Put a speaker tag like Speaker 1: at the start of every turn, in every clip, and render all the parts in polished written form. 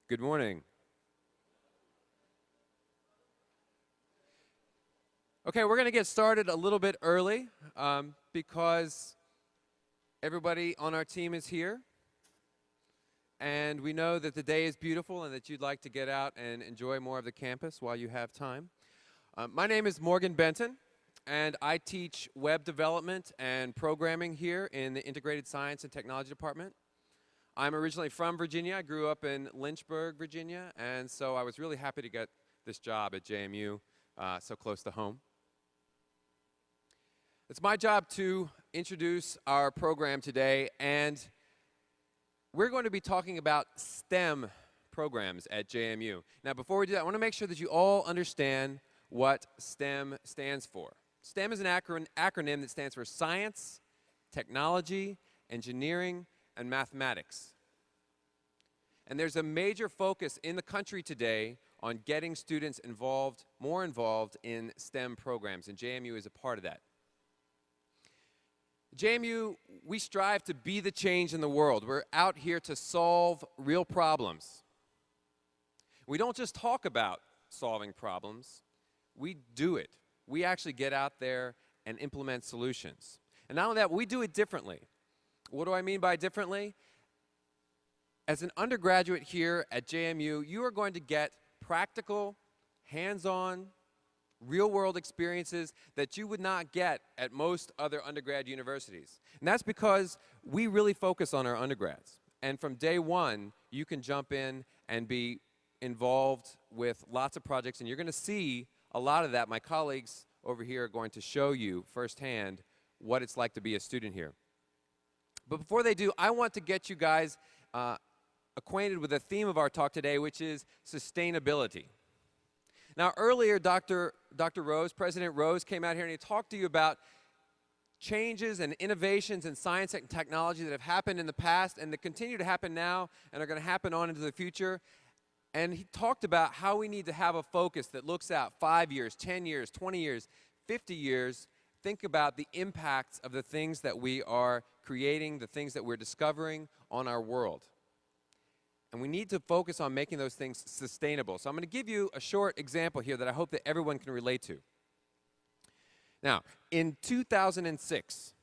Speaker 1: Good morning. Okay, we're going to get started a little bit early because everybody on our team is here. And we know that the day is beautiful and that you'd like to get out and enjoy more of the campus while you have time. My name is Morgan Benton, and I teach web development and programming here in the Integrated Science and Technology Department. I'm originally from Virginia. I grew up in Lynchburg, Virginia, and so I was really happy to get this job at JMU so close to home. It's my job to introduce our program today, and we're going to be talking about STEM programs at JMU. Now, before we do that, I want to make sure that you all understand what STEM stands for. STEM is an acronym that stands for Science, Technology, Engineering, and Mathematics. And there's a major focus in the country today on getting students more involved in STEM programs, and JMU is a part of that. JMU, we strive to be the change in the world. We're out here to solve real problems. We don't just talk about solving problems, we do it. We actually get out there and implement solutions. And not only that, we do it differently. What do I mean by differently? As an undergraduate here at JMU, you are going to get practical, hands-on, real-world experiences that you would not get at most other undergrad universities. And that's because we really focus on our undergrads. And from day one, you can jump in and be involved with lots of projects, and you're going to see a lot of that. My colleagues over here are going to show you firsthand what it's like to be a student here. But before they do, I want to get you guys acquainted with the theme of our talk today, which is sustainability. Now, earlier, Dr. Rose, President Rose, came out here and he talked to you about changes and innovations in science and technology that have happened in the past and that continue to happen now and are going to happen on into the future. And he talked about how we need to have a focus that looks out 5 years, 10 years, 20 years, 50 years. Think about the impacts of the things that we are creating, the things that we're discovering on our world. And we need to focus on making those things sustainable. So I'm going to give you a short example here that I hope that everyone can relate to. Now, in 2006,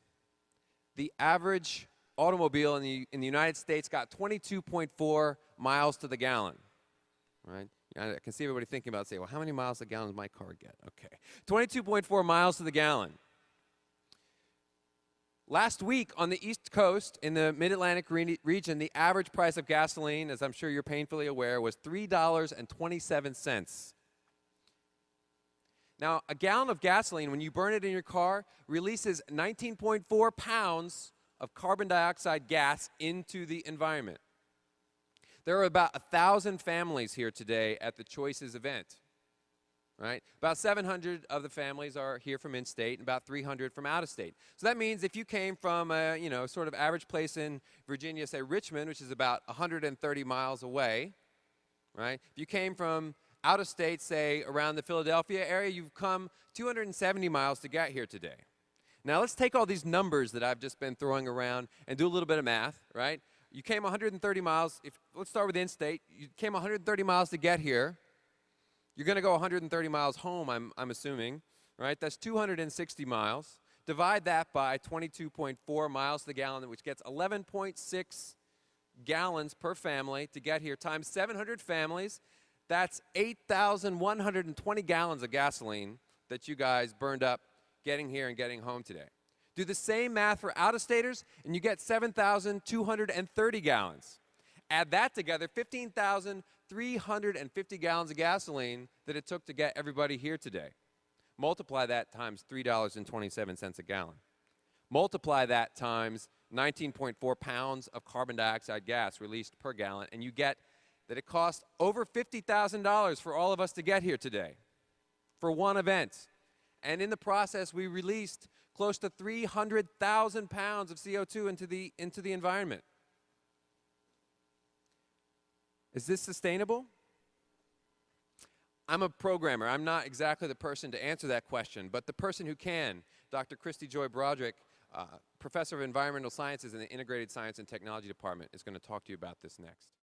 Speaker 1: the average automobile in the United States got 22.4 miles to the gallon. Right? I can see everybody thinking about, say, well, how many miles a gallon does my car get? Okay. 22.4 miles to the gallon. Last week on the East Coast, in the Mid-Atlantic region, the average price of gasoline, as I'm sure you're painfully aware, was $3.27. Now, a gallon of gasoline, when you burn it in your car, releases 19.4 pounds of carbon dioxide gas into the environment. There are about 1,000 families here today at the Choices event. Right? About 700 of the families are here from in-state and about 300 from out-of-state. So that means if you came from a, sort of average place in Virginia, say Richmond, which is about 130 miles away, right? If you came from out-of-state, say around the Philadelphia area, you've come 270 miles to get here today. Now let's take all these numbers that I've just been throwing around and do a little bit of math, right? You came 130 miles, let's start with in-state. You came 130 miles to get here. You're going to go 130 miles home, I'm assuming, right? That's 260 miles. Divide that by 22.4 miles to the gallon, which gets 11.6 gallons per family to get here, times 700 families. That's 8,120 gallons of gasoline that you guys burned up getting here and getting home today. Do the same math for out-of-staters, and you get 7,230 gallons. Add that together, 15,350 gallons of gasoline that it took to get everybody here today. Multiply that times $3.27 a gallon. Multiply that times 19.4 pounds of carbon dioxide gas released per gallon, and you get that it cost over $50,000 for all of us to get here today for one event. And in the process, we released close to 300,000 pounds of CO2 into the environment. Is this sustainable? I'm a programmer. I'm not exactly the person to answer that question, but the person who can, Dr. Christy Joy Broderick, Professor of Environmental Sciences in the Integrated Science and Technology Department, is going to talk to you about this next.